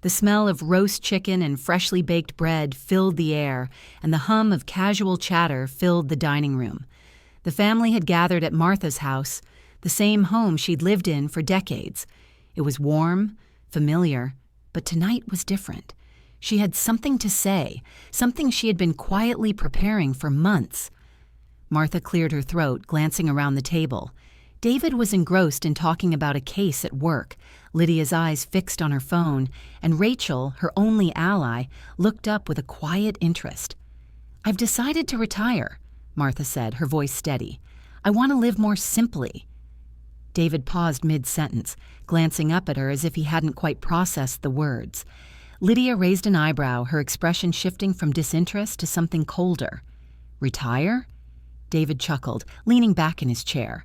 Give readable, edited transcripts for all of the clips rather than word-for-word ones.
The smell of roast chicken and freshly baked bread filled the air, and the hum of casual chatter filled the dining room. The family had gathered at Martha's house, the same home she'd lived in for decades. It was warm, familiar, but tonight was different. She had something to say, something she had been quietly preparing for months. Martha cleared her throat, glancing around the table. David was engrossed in talking about a case at work, Lydia's eyes fixed on her phone, and Rachel, her only ally, looked up with a quiet interest. "I've decided to retire," Martha said, her voice steady. "I want to live more simply." David paused mid-sentence, glancing up at her as if he hadn't quite processed the words. Lydia raised an eyebrow, her expression shifting from disinterest to something colder. "Retire?" David chuckled, leaning back in his chair.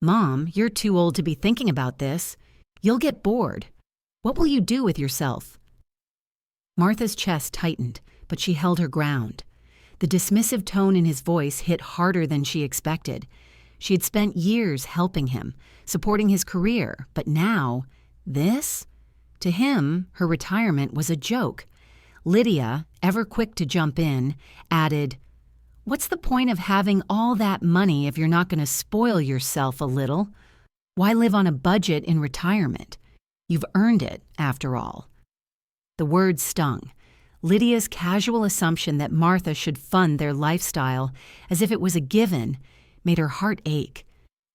"Mom, you're too old to be thinking about this. You'll get bored. What will you do with yourself?" Martha's chest tightened, but she held her ground. The dismissive tone in his voice hit harder than she expected. She had spent years helping him, supporting his career, but now, this? To him, her retirement was a joke. Lydia, ever quick to jump in, added, "What's the point of having all that money if you're not going to spoil yourself a little? Why live on a budget in retirement? You've earned it, after all." The words stung. Lydia's casual assumption that Martha should fund their lifestyle, as if it was a given, made her heart ache.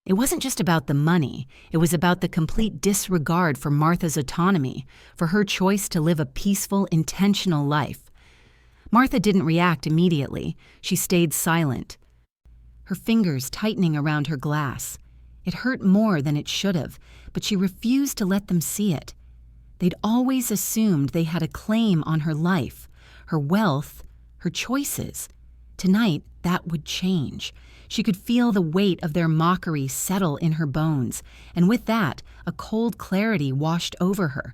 It wasn't just about the money, it was about the complete disregard for Martha's autonomy, for her choice to live a peaceful, intentional life. Martha didn't react immediately. She stayed silent, her fingers tightening around her glass. It hurt more than it should have, but she refused to let them see it. They'd always assumed they had a claim on her life, her wealth, her choices. Tonight, that would change. She could feel the weight of their mockery settle in her bones, and with that, a cold clarity washed over her.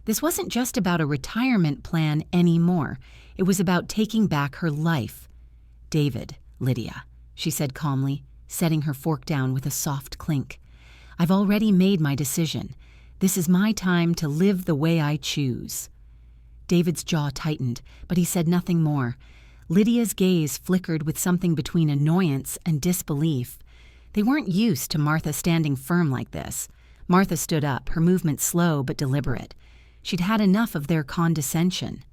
This wasn't just about a retirement plan anymore. It was about taking back her life. "David, Lydia," she said calmly, setting her fork down with a soft clink. "I've already made my decision. This is my time to live the way I choose." David's jaw tightened, but he said nothing more. Lydia's gaze flickered with something between annoyance and disbelief. They weren't used to Martha standing firm like this. Martha stood up, her movement slow but deliberate. She'd had enough of their condescension.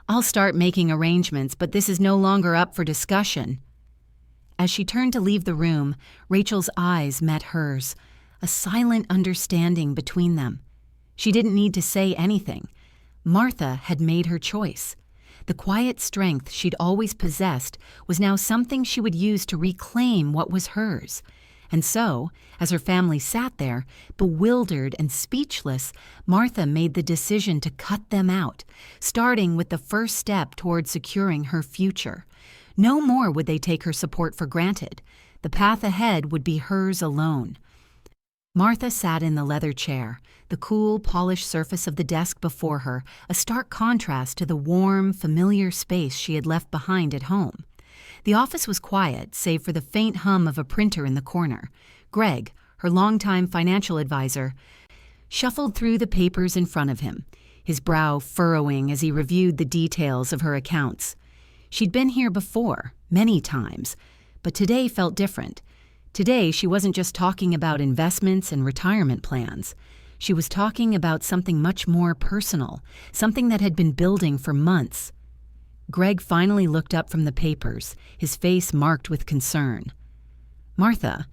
"I'll start making arrangements, but this is no longer up for discussion." As she turned to leave the room, Rachel's eyes met hers, a silent understanding between them. She didn't need to say anything. Martha had made her choice. The quiet strength she'd always possessed was now something she would use to reclaim what was hers. And so, as her family sat there, bewildered and speechless, Martha made the decision to cut them out, starting with the first step toward securing her future. No more would they take her support for granted. The path ahead would be hers alone. Martha sat in the leather chair, the cool, polished surface of the desk before her, a stark contrast to the warm, familiar space she had left behind at home. The office was quiet, save for the faint hum of a printer in the corner. Greg, her longtime financial advisor, shuffled through the papers in front of him, his brow furrowing as he reviewed the details of her accounts. She'd been here before, many times, but today felt different. Today, she wasn't just talking about investments and retirement plans. She was talking about something much more personal, something that had been building for months. Greg finally looked up from the papers, his face marked with concern. "Martha,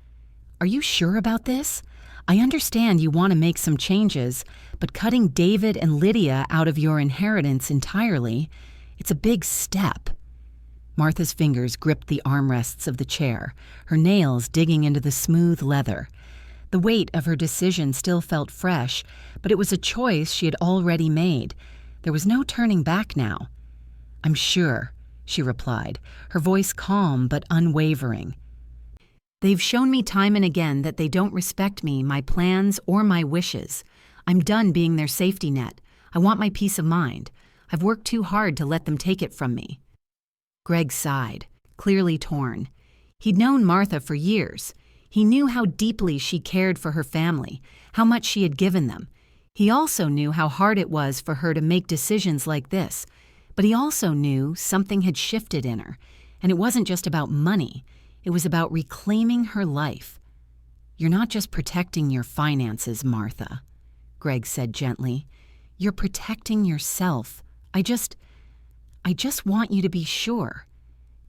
are you sure about this? I understand you want to make some changes, but cutting David and Lydia out of your inheritance entirely, it's a big step." Martha's fingers gripped the armrests of the chair, her nails digging into the smooth leather. The weight of her decision still felt fresh, but it was a choice she had already made. There was no turning back now. "I'm sure," she replied, her voice calm but unwavering. "They've shown me time and again that they don't respect me, my plans, or my wishes. I'm done being their safety net. I want my peace of mind. I've worked too hard to let them take it from me." Greg sighed, clearly torn. He'd known Martha for years. He knew how deeply she cared for her family, how much she had given them. He also knew how hard it was for her to make decisions like this, but he also knew something had shifted in her, and it wasn't just about money, it was about reclaiming her life. "You're not just protecting your finances, Martha," Greg said gently. "You're protecting yourself. I just want you to be sure.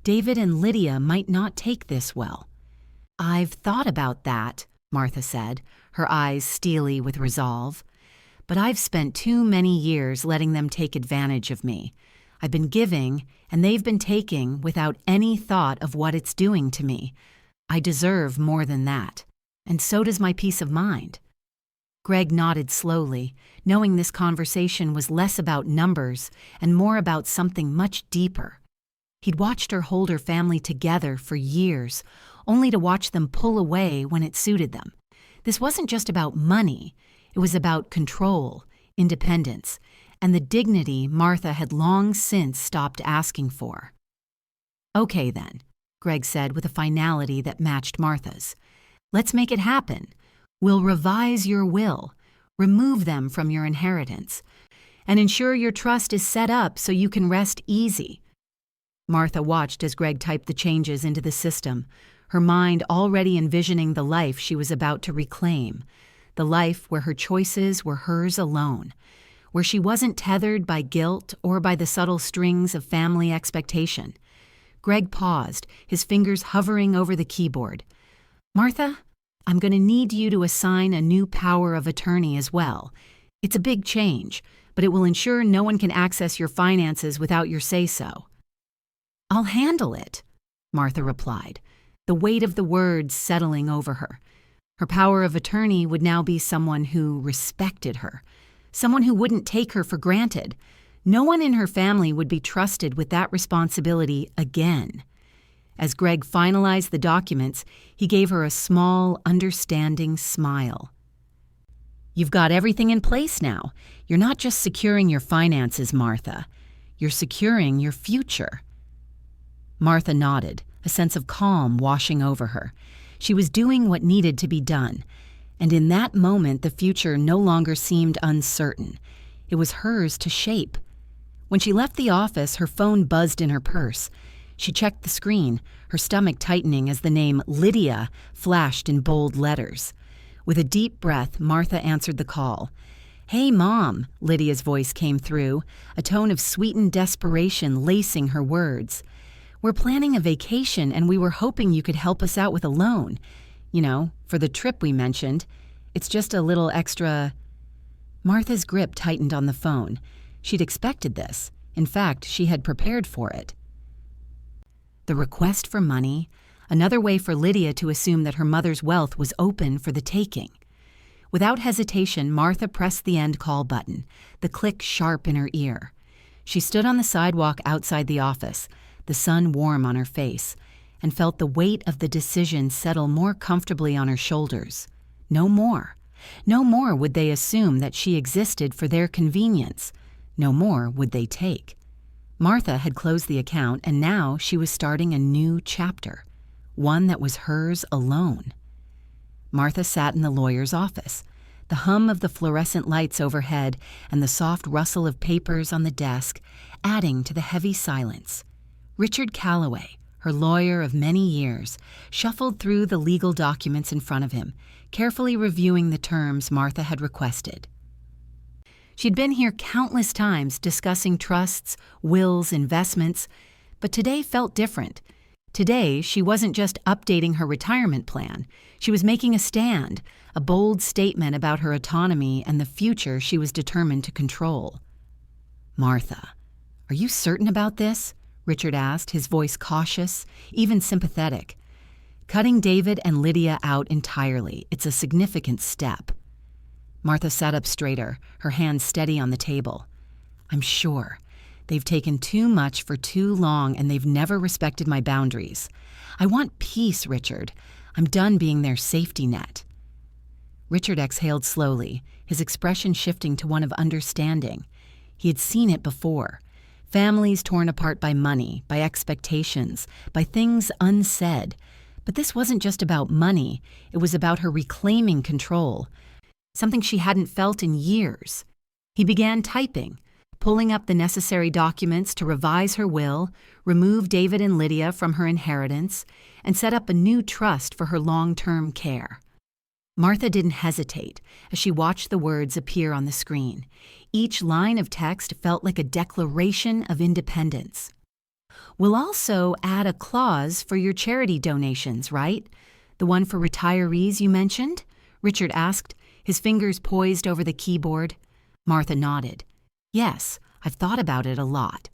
David and Lydia might not take this well." "I've thought about that," Martha said, her eyes steely with resolve. "But I've spent too many years letting them take advantage of me. I've been giving, and they've been taking without any thought of what it's doing to me. I deserve more than that, and so does my peace of mind." Greg nodded slowly, knowing this conversation was less about numbers and more about something much deeper. He'd watched her hold her family together for years, only to watch them pull away when it suited them. This wasn't just about money, it was about control, independence, and the dignity Martha had long since stopped asking for. "Okay then," Greg said with a finality that matched Martha's. "Let's make it happen. We'll revise your will, remove them from your inheritance, and ensure your trust is set up so you can rest easy." Martha watched as Greg typed the changes into the system, her mind already envisioning the life she was about to reclaim, the life where her choices were hers alone, where she wasn't tethered by guilt or by the subtle strings of family expectation. Greg paused, his fingers hovering over the keyboard. "Martha, I'm going to need you to assign a new power of attorney as well. It's a big change, but it will ensure no one can access your finances without your say-so." "I'll handle it," Martha replied, the weight of the words settling over her. Her power of attorney would now be someone who respected her, someone who wouldn't take her for granted. No one in her family would be trusted with that responsibility again. As Greg finalized the documents, he gave her a small, understanding smile. "You've got everything in place now. You're not just securing your finances, Martha. You're securing your future." Martha nodded, a sense of calm washing over her. She was doing what needed to be done, and in that moment the future no longer seemed uncertain. It was hers to shape. When she left the office, her phone buzzed in her purse. She checked the screen, her stomach tightening as the name Lydia flashed in bold letters. With a deep breath, Martha answered the call. "Hey, Mom," Lydia's voice came through, a tone of sweetened desperation lacing her words. "We're planning a vacation and we were hoping you could help us out with a loan. You know, for the trip we mentioned. It's just a little extra." Martha's grip tightened on the phone. She'd expected this. In fact, she had prepared for it. The request for money, another way for Lydia to assume that her mother's wealth was open for the taking. Without hesitation, Martha pressed the end call button, the click sharp in her ear. She stood on the sidewalk outside the office, the sun warm on her face, and felt the weight of the decision settle more comfortably on her shoulders. No more. No more would they assume that she existed for their convenience. No more would they take. Martha had closed the account, and now she was starting a new chapter, one that was hers alone. Martha sat in the lawyer's office, the hum of the fluorescent lights overhead and the soft rustle of papers on the desk adding to the heavy silence. Richard Calloway, her lawyer of many years, shuffled through the legal documents in front of him, carefully reviewing the terms Martha had requested. She'd been here countless times discussing trusts, wills, investments, but today felt different. Today, she wasn't just updating her retirement plan. She was making a stand, a bold statement about her autonomy and the future she was determined to control. "Martha, are you certain about this?" Richard asked, his voice cautious, even sympathetic. "Cutting David and Lydia out entirely, it's a significant step." Martha sat up straighter, her hands steady on the table. "I'm sure. They've taken too much for too long and they've never respected my boundaries. I want peace, Richard. I'm done being their safety net." Richard exhaled slowly, his expression shifting to one of understanding. He had seen it before. Families torn apart by money, by expectations, by things unsaid. But this wasn't just about money. It was about her reclaiming control. something she hadn't felt in years. He began typing, pulling up the necessary documents to revise her will, remove David and Lydia from her inheritance, and set up a new trust for her long-term care. Martha didn't hesitate as she watched the words appear on the screen. Each line of text felt like a declaration of independence. "We'll also add a clause for your charity donations, right? The one for retirees you mentioned?" Richard asked, his fingers poised over the keyboard. Martha nodded. "Yes, I've thought about it a lot.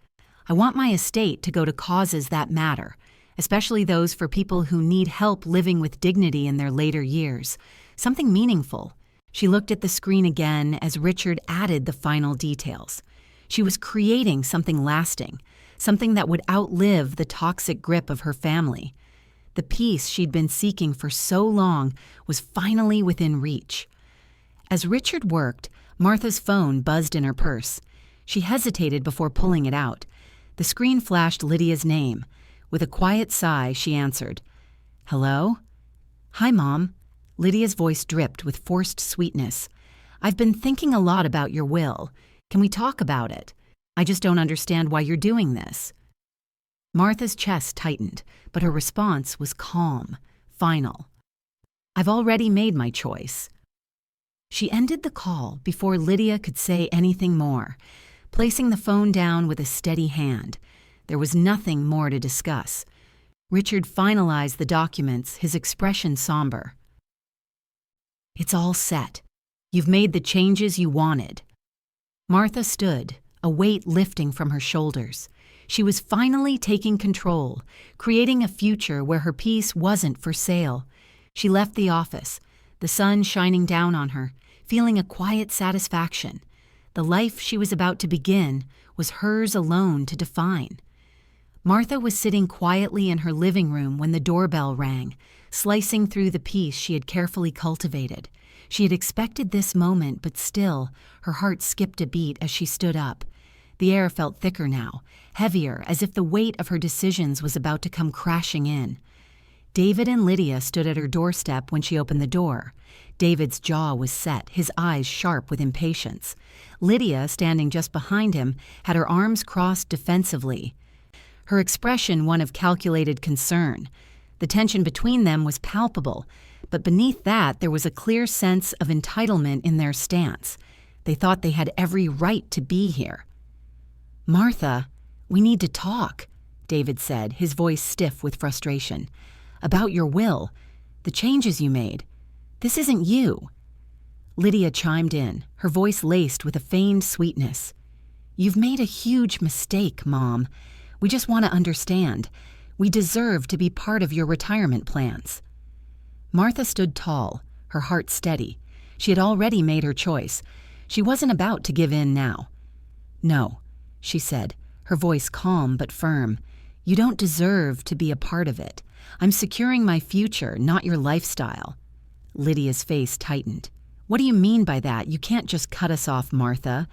I want my estate to go to causes that matter, especially those for people who need help living with dignity in their later years. Something meaningful." She looked at the screen again as Richard added the final details. She was creating something lasting, something that would outlive the toxic grip of her family. The peace she'd been seeking for so long was finally within reach. As Richard worked, Martha's phone buzzed in her purse. She hesitated before pulling it out. The screen flashed Lydia's name. With a quiet sigh, she answered. "Hello?" "Hi, Mom." Lydia's voice dripped with forced sweetness. "I've been thinking a lot about your will. Can we talk about it? I just don't understand why you're doing this." Martha's chest tightened, but her response was calm, final. "I've already made my choice." She ended the call before Lydia could say anything more, placing the phone down with a steady hand. There was nothing more to discuss. Richard finalized the documents, his expression somber. "It's all set. You've made the changes you wanted." Martha stood, a weight lifting from her shoulders. She was finally taking control, creating a future where her peace wasn't for sale. She left the office, the sun shining down on her, feeling a quiet satisfaction. The life she was about to begin was hers alone to define. Martha was sitting quietly in her living room when the doorbell rang, slicing through the peace she had carefully cultivated. She had expected this moment, but still, her heart skipped a beat as she stood up. The air felt thicker now, heavier, as if the weight of her decisions was about to come crashing in. David and Lydia stood at her doorstep when she opened the door. David's jaw was set, his eyes sharp with impatience. Lydia, standing just behind him, had her arms crossed defensively, her expression one of calculated concern. The tension between them was palpable, but beneath that there was a clear sense of entitlement in their stance. They thought they had every right to be here. "Martha, we need to talk," David said, his voice stiff with frustration. "About your will, the changes you made. This isn't you." Lydia chimed in, her voice laced with a feigned sweetness. "You've made a huge mistake, Mom. We just want to understand. We deserve to be part of your retirement plans." Martha stood tall, her heart steady. She had already made her choice. She wasn't about to give in now. "No," she said, her voice calm but firm. "You don't deserve to be a part of it. I'm securing my future, not your lifestyle." Lydia's face tightened. "What do you mean by that? You can't just cut us off, Martha.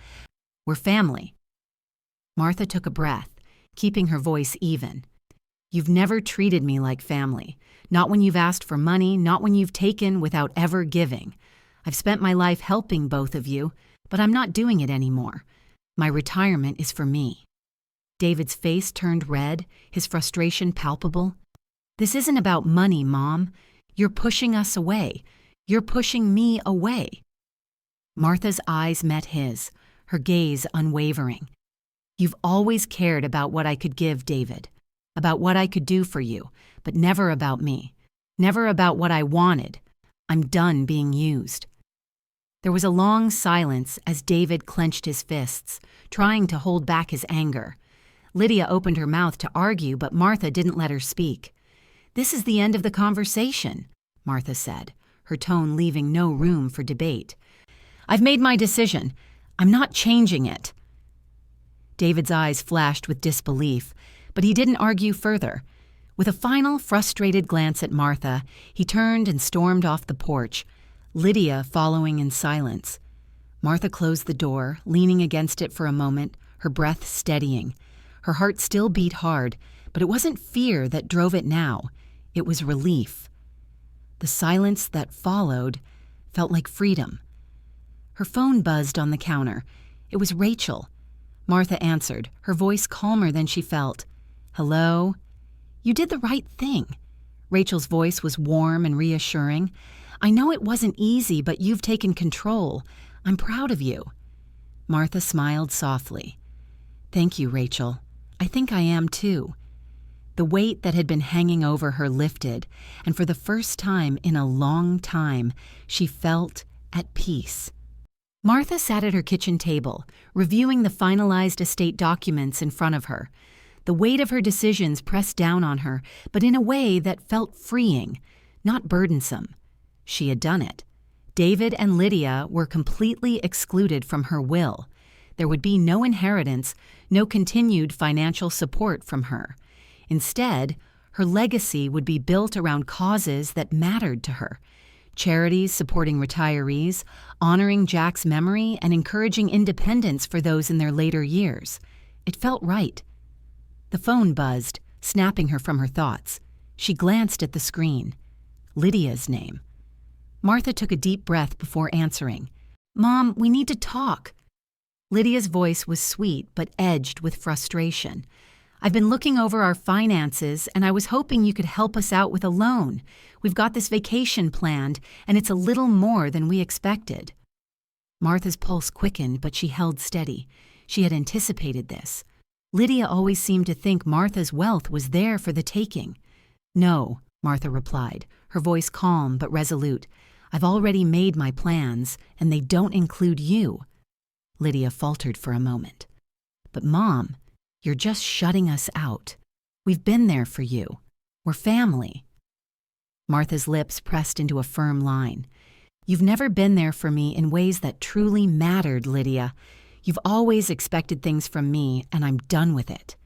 We're family." Martha took a breath, keeping her voice even. "You've never treated me like family. Not when you've asked for money, not when you've taken without ever giving. I've spent my life helping both of you, but I'm not doing it anymore. My retirement is for me." David's face turned red, his frustration palpable. "This isn't about money, Mom. You're pushing us away. You're pushing me away." Martha's eyes met his, her gaze unwavering. "You've always cared about what I could give, David, about what I could do for you, but never about me, never about what I wanted. I'm done being used." There was a long silence as David clenched his fists, trying to hold back his anger. Lydia opened her mouth to argue, but Martha didn't let her speak. "This is the end of the conversation," Martha said, her tone leaving no room for debate. "I've made my decision. I'm not changing it." David's eyes flashed with disbelief, but he didn't argue further. With a final, frustrated glance at Martha, he turned and stormed off the porch, Lydia following in silence. Martha closed the door, leaning against it for a moment, her breath steadying. Her heart still beat hard, but it wasn't fear that drove it now. It was relief. The silence that followed felt like freedom. Her phone buzzed on the counter. It was Rachel. Martha answered, her voice calmer than she felt. "Hello?" "You did the right thing." Rachel's voice was warm and reassuring. "I know it wasn't easy, but you've taken control. I'm proud of you." Martha smiled softly. "Thank you, Rachel. I think I am too." The weight that had been hanging over her lifted, and for the first time in a long time, she felt at peace. Martha sat at her kitchen table, reviewing the finalized estate documents in front of her. The weight of her decisions pressed down on her, but in a way that felt freeing, not burdensome. She had done it. David and Lydia were completely excluded from her will. There would be no inheritance, no continued financial support from her. Instead, her legacy would be built around causes that mattered to her. Charities supporting retirees, honoring Jack's memory, and encouraging independence for those in their later years. It felt right. The phone buzzed, snapping her from her thoughts. She glanced at the screen. Lydia's name. Martha took a deep breath before answering. "Mom, we need to talk." Lydia's voice was sweet but edged with frustration. "I've been looking over our finances, and I was hoping you could help us out with a loan. We've got this vacation planned, and it's a little more than we expected." Martha's pulse quickened, but she held steady. She had anticipated this. Lydia always seemed to think Martha's wealth was there for the taking. "No," Martha replied, her voice calm but resolute. "I've already made my plans, and they don't include you." Lydia faltered for a moment. "But Mom, you're just shutting us out. We've been there for you. We're family." Martha's lips pressed into a firm line. "You've never been there for me in ways that truly mattered, Lydia. You've always expected things from me, and I'm done with it."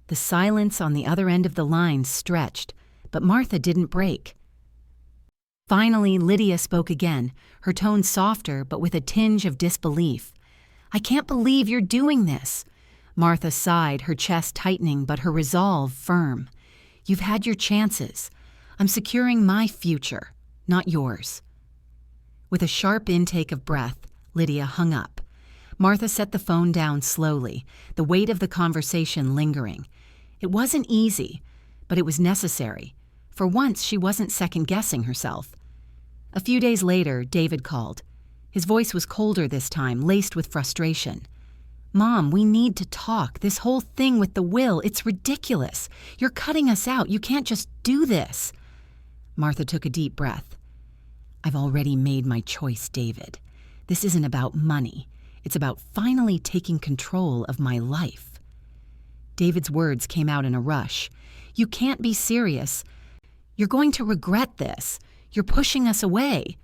The silence on the other end of the line stretched, but Martha didn't break. Finally, Lydia spoke again, her tone softer but with a tinge of disbelief. "I can't believe you're doing this." Martha sighed, her chest tightening but her resolve firm. "You've had your chances. I'm securing my future, not yours." With a sharp intake of breath, Lydia hung up. Martha set the phone down slowly, the weight of the conversation lingering. It wasn't easy, but it was necessary. For once, she wasn't second-guessing herself. A few days later, David called. His voice was colder this time, laced with frustration. "Mom, we need to talk. This whole thing with the will, it's ridiculous. You're cutting us out. You can't just do this." Martha took a deep breath. "I've already made my choice, David. This isn't about money. It's about finally taking control of my life." David's words came out in a rush. "You can't be serious. You're going to regret this. You're pushing us away."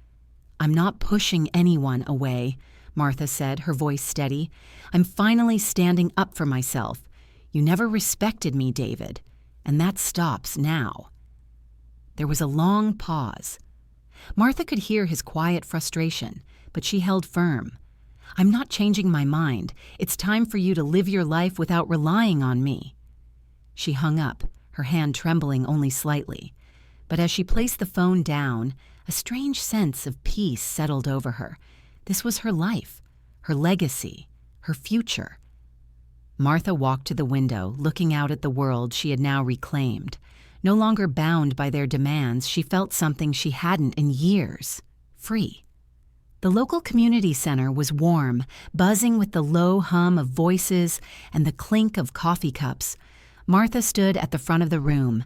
"I'm not pushing anyone away," Martha said, her voice steady. "I'm finally standing up for myself. You never respected me, David, and that stops now." There was a long pause. Martha could hear his quiet frustration, but she held firm. "I'm not changing my mind. It's time for you to live your life without relying on me." She hung up, her hand trembling only slightly. But as she placed the phone down, a strange sense of peace settled over her. This was her life, her legacy, her future. Martha walked to the window, looking out at the world she had now reclaimed. No longer bound by their demands, she felt something she hadn't in years: free. The local community center was warm, buzzing with the low hum of voices and the clink of coffee cups. Martha stood at the front of the room,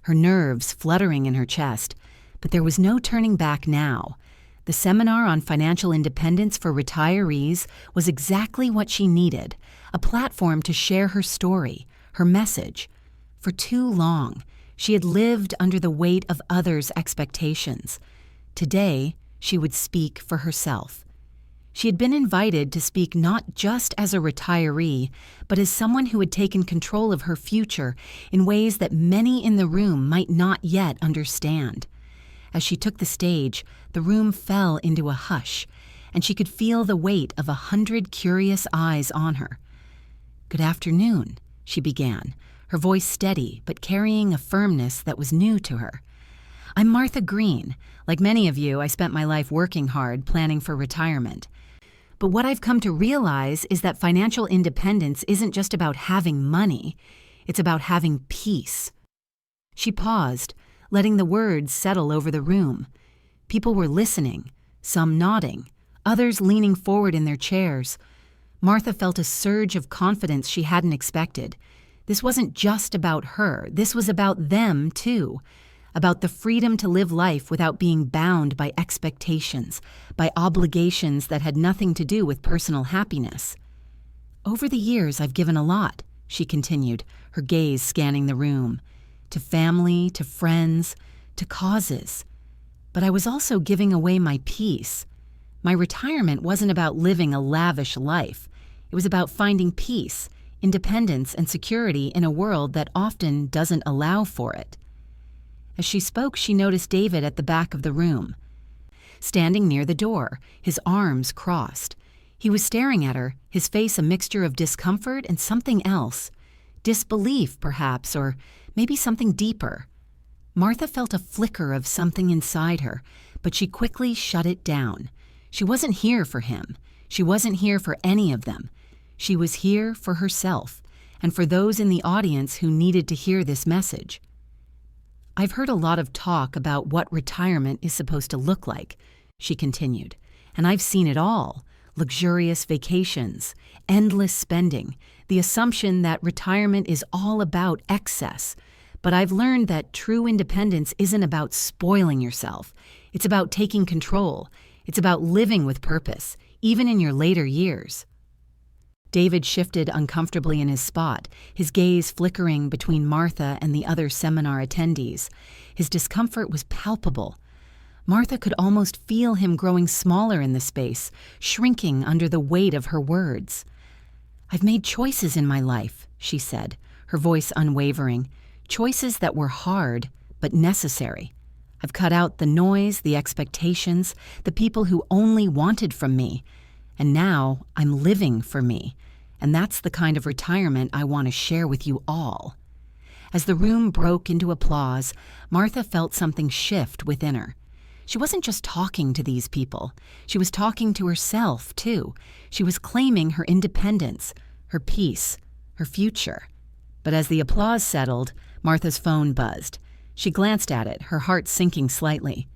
her nerves fluttering in her chest, but there was no turning back now. The seminar on financial independence for retirees was exactly what she needed, a platform to share her story, her message. For too long, she had lived under the weight of others' expectations. Today, she would speak for herself. She had been invited to speak not just as a retiree, but as someone who had taken control of her future in ways that many in the room might not yet understand. As she took the stage, the room fell into a hush, and she could feel the weight of 100 curious eyes on her. "Good afternoon," she began, her voice steady but carrying a firmness that was new to her. I'm Martha Green. Like many of you, I spent my life working hard, planning for retirement. But what I've come to realize is that financial independence isn't just about having money, it's about having peace. She paused, letting the words settle over the room. People were listening, some nodding, others leaning forward in their chairs. Martha felt a surge of confidence she hadn't expected. This wasn't just about her, this was about them too. About the freedom to live life without being bound by expectations, by obligations that had nothing to do with personal happiness. Over the years, I've given a lot, she continued, her gaze scanning the room. To family, to friends, to causes. But I was also giving away my peace. My retirement wasn't about living a lavish life. It was about finding peace, independence, and security in a world that often doesn't allow for it. As she spoke, she noticed David at the back of the room. Standing near the door, his arms crossed. He was staring at her, his face a mixture of discomfort and something else. Disbelief, perhaps, or maybe something deeper. Martha felt a flicker of something inside her, but she quickly shut it down. She wasn't here for him. She wasn't here for any of them. She was here for herself, and for those in the audience who needed to hear this message. I've heard a lot of talk about what retirement is supposed to look like, she continued, and I've seen it all. Luxurious vacations, endless spending, the assumption that retirement is all about excess. But I've learned that true independence isn't about spoiling yourself. It's about taking control. It's about living with purpose, even in your later years. David shifted uncomfortably in his spot, his gaze flickering between Martha and the other seminar attendees. His discomfort was palpable. Martha could almost feel him growing smaller in the space, shrinking under the weight of her words. I've made choices in my life, she said, her voice unwavering. Choices that were hard, but necessary. I've cut out the noise, the expectations, the people who only wanted from me. And now I'm living for me. And that's the kind of retirement I want to share with you all. As the room broke into applause, Martha felt something shift within her. She wasn't just talking to these people. She was talking to herself, too. She was claiming her independence, her peace, her future. But as the applause settled, Martha's phone buzzed. She glanced at it, her heart sinking slightly.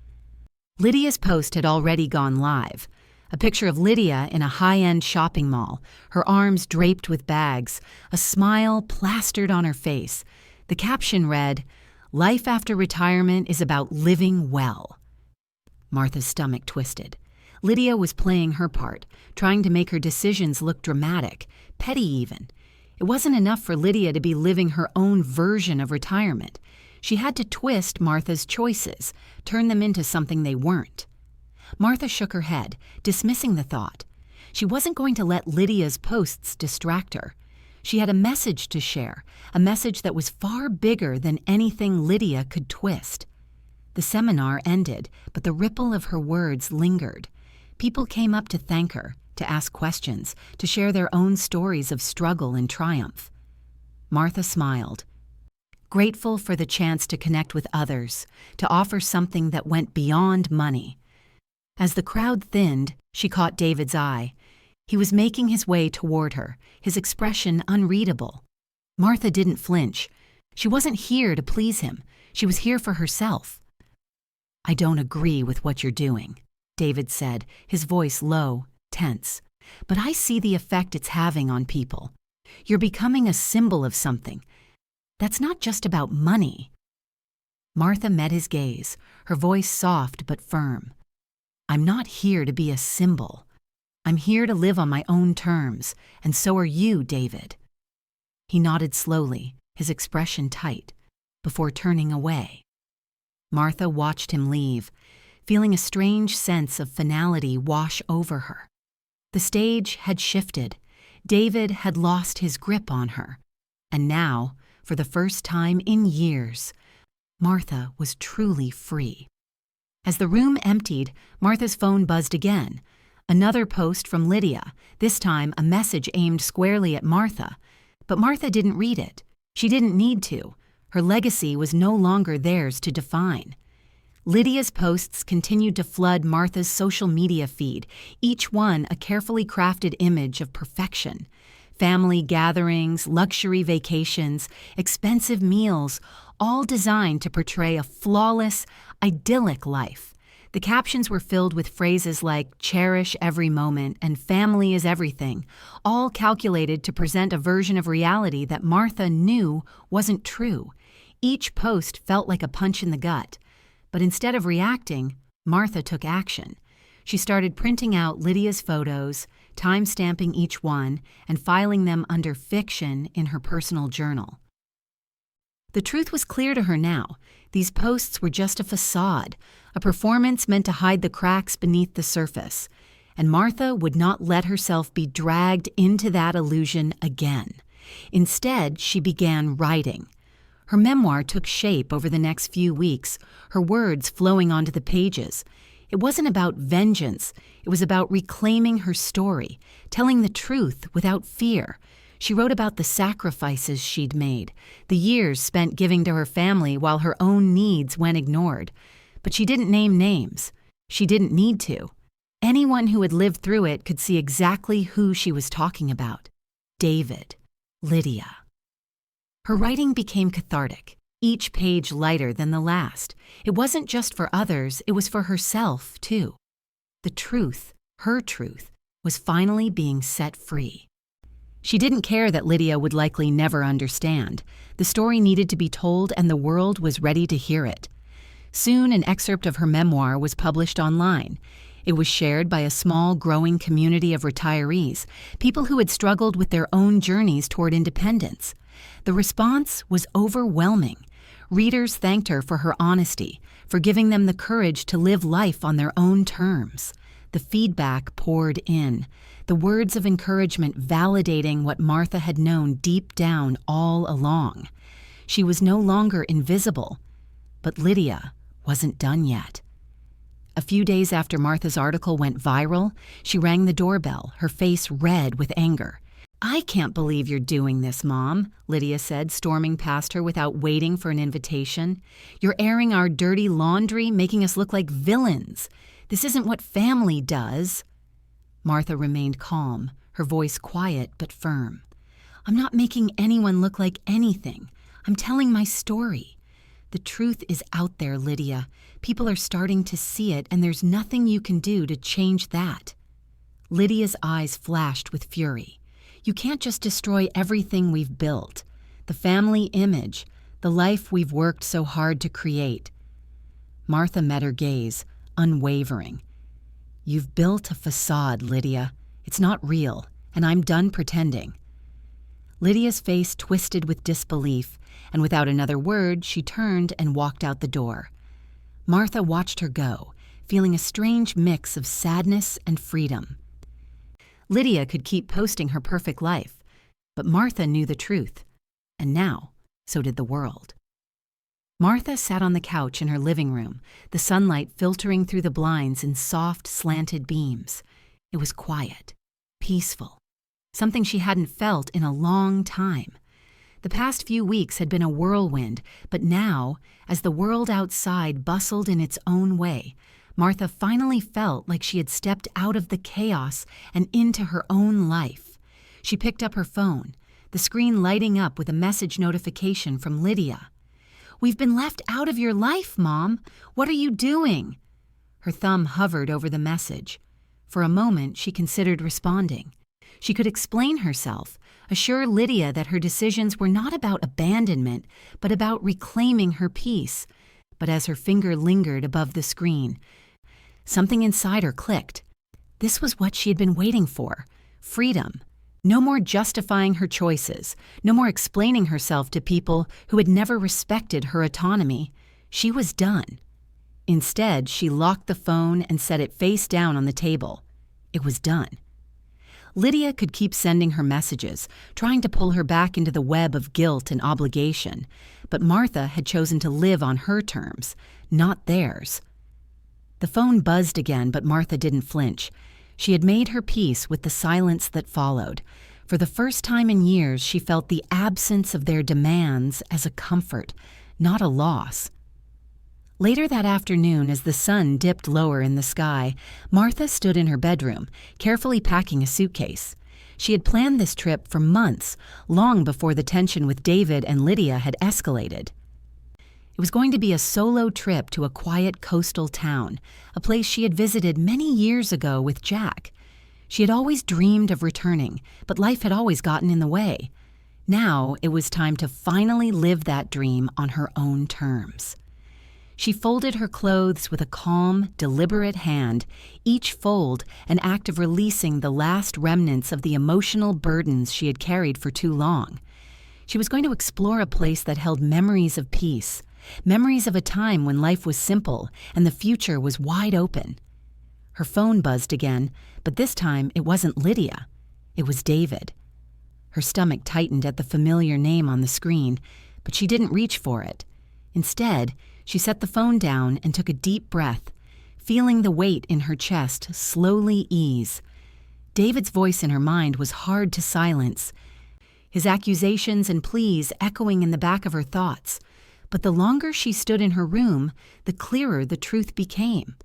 Lydia's post had already gone live. A picture of Lydia in a high-end shopping mall, her arms draped with bags, a smile plastered on her face. The caption read, "Life after retirement is about living well." Martha's stomach twisted. Lydia was playing her part, trying to make her decisions look dramatic, petty even. It wasn't enough for Lydia to be living her own version of retirement. She had to twist Martha's choices, turn them into something they weren't. Martha shook her head, dismissing the thought. She wasn't going to let Lydia's posts distract her. She had a message to share, a message that was far bigger than anything Lydia could twist. The seminar ended, but the ripple of her words lingered. People came up to thank her, to ask questions, to share their own stories of struggle and triumph. Martha smiled, grateful for the chance to connect with others, to offer something that went beyond money. As the crowd thinned, she caught David's eye. He was making his way toward her, his expression unreadable. Martha didn't flinch. She wasn't here to please him. She was here for herself. "I don't agree with what you're doing," David said, his voice low, tense. "But I see the effect it's having on people. You're becoming a symbol of something. That's not just about money." Martha met his gaze, her voice soft but firm. "I'm not here to be a symbol. I'm here to live on my own terms, and so are you, David." He nodded slowly, his expression tight, before turning away. Martha watched him leave, feeling a strange sense of finality wash over her. The stage had shifted. David had lost his grip on her. And now, for the first time in years, Martha was truly free. As the room emptied, Martha's phone buzzed again. Another post from Lydia, this time a message aimed squarely at Martha. But Martha didn't read it. She didn't need to. Her legacy was no longer theirs to define. Lydia's posts continued to flood Martha's social media feed, each one a carefully crafted image of perfection. Family gatherings, luxury vacations, expensive meals, all designed to portray a flawless, idyllic life. The captions were filled with phrases like "cherish every moment" and "family is everything," all calculated to present a version of reality that Martha knew wasn't true. Each post felt like a punch in the gut. But instead of reacting, Martha took action. She started printing out Lydia's photos, time-stamping each one, and filing them under fiction in her personal journal. The truth was clear to her now. These posts were just a facade, a performance meant to hide the cracks beneath the surface. And Martha would not let herself be dragged into that illusion again. Instead, she began writing. Her memoir took shape over the next few weeks, her words flowing onto the pages. It wasn't about vengeance. It was about reclaiming her story, telling the truth without fear. She wrote about the sacrifices she'd made, the years spent giving to her family while her own needs went ignored. But she didn't name names. She didn't need to. Anyone who had lived through it could see exactly who she was talking about. David, Lydia. Her writing became cathartic, each page lighter than the last. It wasn't just for others, it was for herself, too. The truth, her truth, was finally being set free. She didn't care that Lydia would likely never understand. The story needed to be told, and the world was ready to hear it. Soon, an excerpt of her memoir was published online. It was shared by a small, growing community of retirees, people who had struggled with their own journeys toward independence. The response was overwhelming. Readers thanked her for her honesty, for giving them the courage to live life on their own terms. The feedback poured in, the words of encouragement validating what Martha had known deep down all along. She was no longer invisible, but Lydia wasn't done yet. A few days after Martha's article went viral, she rang the doorbell, her face red with anger. "I can't believe you're doing this, Mom," Lydia said, storming past her without waiting for an invitation. "You're airing our dirty laundry, making us look like villains. This isn't what family does." Martha remained calm, her voice quiet but firm. "I'm not making anyone look like anything. I'm telling my story. The truth is out there, Lydia. People are starting to see it, and there's nothing you can do to change that." Lydia's eyes flashed with fury. "You can't just destroy everything we've built. The family image, the life we've worked so hard to create." Martha met her gaze, unwavering. "You've built a facade, Lydia. It's not real, and I'm done pretending." Lydia's face twisted with disbelief, and without another word, she turned and walked out the door. Martha watched her go, feeling a strange mix of sadness and freedom. Lydia could keep posting her perfect life, but Martha knew the truth, and now so did the world. Martha sat on the couch in her living room, the sunlight filtering through the blinds in soft, slanted beams. It was quiet, peaceful, something she hadn't felt in a long time. The past few weeks had been a whirlwind, but now, as the world outside bustled in its own way, Martha finally felt like she had stepped out of the chaos and into her own life. She picked up her phone, the screen lighting up with a message notification from Lydia. "We've been left out of your life, Mom. What are you doing?" Her thumb hovered over the message. For a moment, she considered responding. She could explain herself, assure Lydia that her decisions were not about abandonment, but about reclaiming her peace. But as her finger lingered above the screen, something inside her clicked. This was what she had been waiting for: freedom. No more justifying her choices, no more explaining herself to people who had never respected her autonomy. She was done. Instead, she locked the phone and set it face down on the table. It was done. Lydia could keep sending her messages, trying to pull her back into the web of guilt and obligation, but Martha had chosen to live on her terms, not theirs. The phone buzzed again, but Martha didn't flinch. She had made her peace with the silence that followed. For the first time in years, she felt the absence of their demands as a comfort, not a loss. Later that afternoon, as the sun dipped lower in the sky, Martha stood in her bedroom, carefully packing a suitcase. She had planned this trip for months, long before the tension with David and Lydia had escalated. It was going to be a solo trip to a quiet coastal town, a place she had visited many years ago with Jack. She had always dreamed of returning, but life had always gotten in the way. Now it was time to finally live that dream on her own terms. She folded her clothes with a calm, deliberate hand, each fold an act of releasing the last remnants of the emotional burdens she had carried for too long. She was going to explore a place that held memories of peace, memories of a time when life was simple and the future was wide open. Her phone buzzed again, but this time it wasn't Lydia. It was David. Her stomach tightened at the familiar name on the screen, but she didn't reach for it. Instead, she set the phone down and took a deep breath, feeling the weight in her chest slowly ease. David's voice in her mind was hard to silence, his accusations and pleas echoing in the back of her thoughts. But the longer she stood in her room, the clearer the truth became.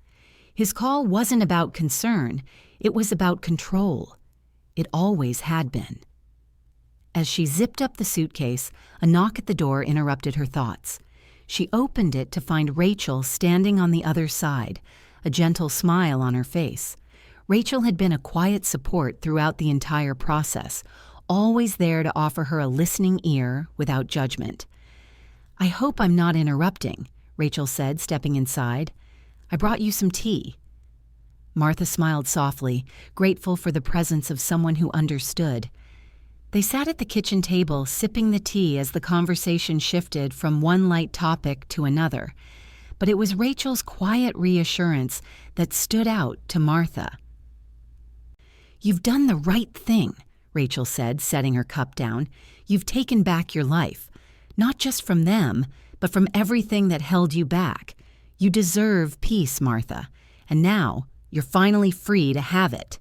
His call wasn't about concern, it was about control. It always had been. As she zipped up the suitcase, a knock at the door interrupted her thoughts. She opened it to find Rachel standing on the other side, a gentle smile on her face. Rachel had been a quiet support throughout the entire process, always there to offer her a listening ear without judgment. "I hope I'm not interrupting," Rachel said, stepping inside. "I brought you some tea." Martha smiled softly, grateful for the presence of someone who understood. They sat at the kitchen table, sipping the tea as the conversation shifted from one light topic to another. But it was Rachel's quiet reassurance that stood out to Martha. "You've done the right thing," Rachel said, setting her cup down. "You've taken back your life. Not just from them, but from everything that held you back. You deserve peace, Martha, and now you're finally free to have it."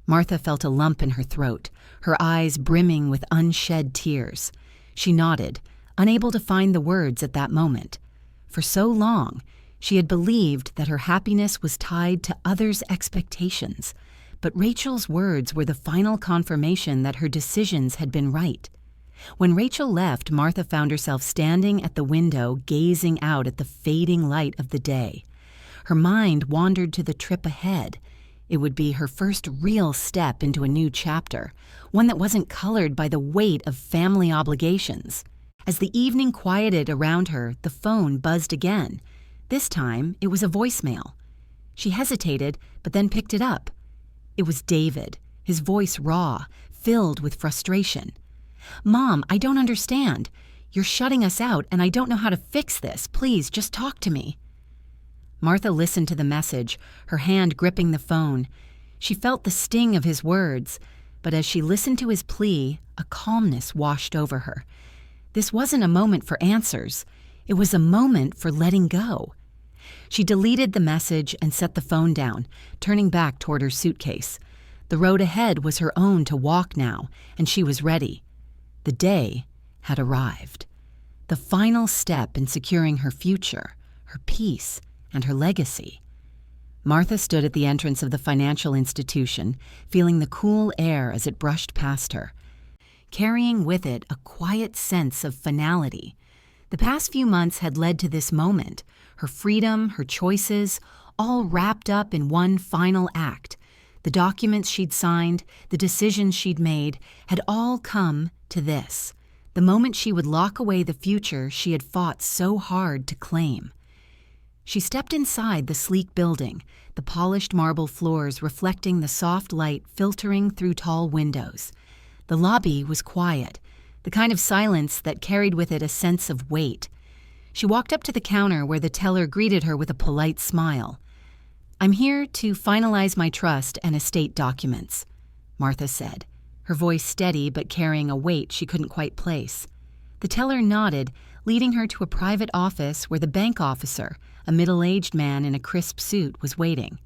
Martha felt a lump in her throat, her eyes brimming with unshed tears. She nodded, unable to find the words at that moment. For so long, she had believed that her happiness was tied to others' expectations, but Rachel's words were the final confirmation that her decisions had been right. When Rachel left, Martha found herself standing at the window, gazing out at the fading light of the day. Her mind wandered to the trip ahead. It would be her first real step into a new chapter, one that wasn't colored by the weight of family obligations. As the evening quieted around her, the phone buzzed again. This time, it was a voicemail. She hesitated, but then picked it up. It was David, his voice raw, filled with frustration. "Mom, I don't understand. You're shutting us out, and I don't know how to fix this. Please, just talk to me." Martha listened to the message, her hand gripping the phone. She felt the sting of his words, but as she listened to his plea, a calmness washed over her. This wasn't a moment for answers. It was a moment for letting go. She deleted the message and set the phone down, turning back toward her suitcase. The road ahead was her own to walk now, and she was ready. The day had arrived. The final step in securing her future, her peace, and her legacy. Martha stood at the entrance of the financial institution, feeling the cool air as it brushed past her, carrying with it a quiet sense of finality. The past few months had led to this moment, her freedom, her choices, all wrapped up in one final act. The documents she'd signed, the decisions she'd made, had all come to this, the moment she would lock away the future she had fought so hard to claim. She stepped inside the sleek building, the polished marble floors reflecting the soft light filtering through tall windows. The lobby was quiet, the kind of silence that carried with it a sense of weight. She walked up to the counter where the teller greeted her with a polite smile. "I'm here to finalize my trust and estate documents," Martha said, her voice steady but carrying a weight she couldn't quite place. The teller nodded, leading her to a private office where the bank officer, a middle-aged man in a crisp suit, was waiting.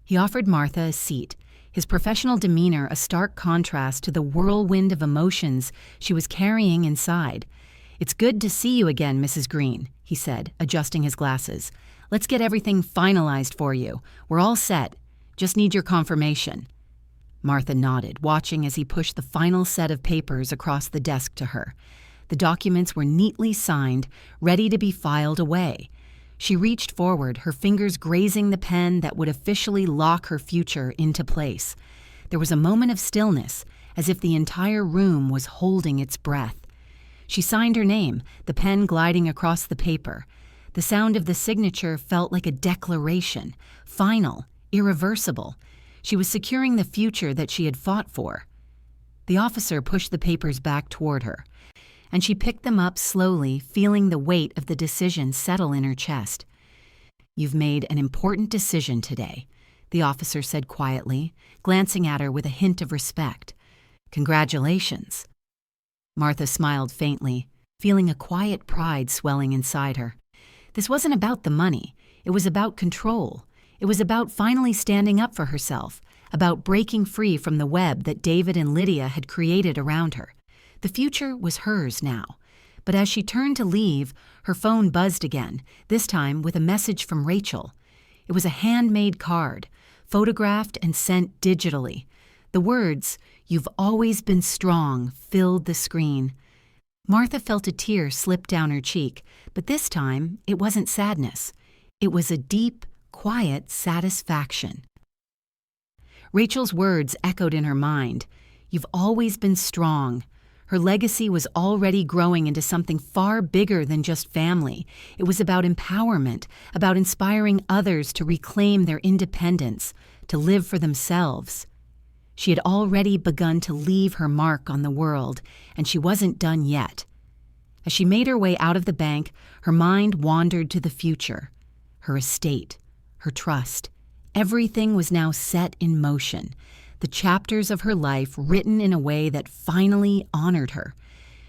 He offered Martha a seat, his professional demeanor a stark contrast to the whirlwind of emotions she was carrying inside. "It's good to see you again, Mrs. Green," he said, adjusting his glasses. "Let's get everything finalized for you. We're all set. Just need your confirmation." Martha nodded, watching as he pushed the final set of papers across the desk to her. The documents were neatly signed, ready to be filed away. She reached forward, her fingers grazing the pen that would officially lock her future into place. There was a moment of stillness, as if the entire room was holding its breath. She signed her name, the pen gliding across the paper. The sound of the signature felt like a declaration, final, irreversible. She was securing the future that she had fought for. The officer pushed the papers back toward her, and she picked them up slowly, feeling the weight of the decision settle in her chest. "You've made an important decision today," the officer said quietly, glancing at her with a hint of respect. "Congratulations." Martha smiled faintly, feeling a quiet pride swelling inside her. This wasn't about the money. It was about control. It was about finally standing up for herself, about breaking free from the web that David and Lydia had created around her. The future was hers now. But as she turned to leave, her phone buzzed again, this time with a message from Rachel. It was a handmade card, photographed and sent digitally. The words, "You've always been strong," filled the screen. Martha felt a tear slip down her cheek, but this time it wasn't sadness. It was a deep, quiet satisfaction. Rachel's words echoed in her mind. "You've always been strong." Her legacy was already growing into something far bigger than just family. It was about empowerment, about inspiring others to reclaim their independence, to live for themselves. She had already begun to leave her mark on the world, and she wasn't done yet. As she made her way out of the bank, her mind wandered to the future. Her estate, her trust, everything was now set in motion. The chapters of her life written in a way that finally honored her.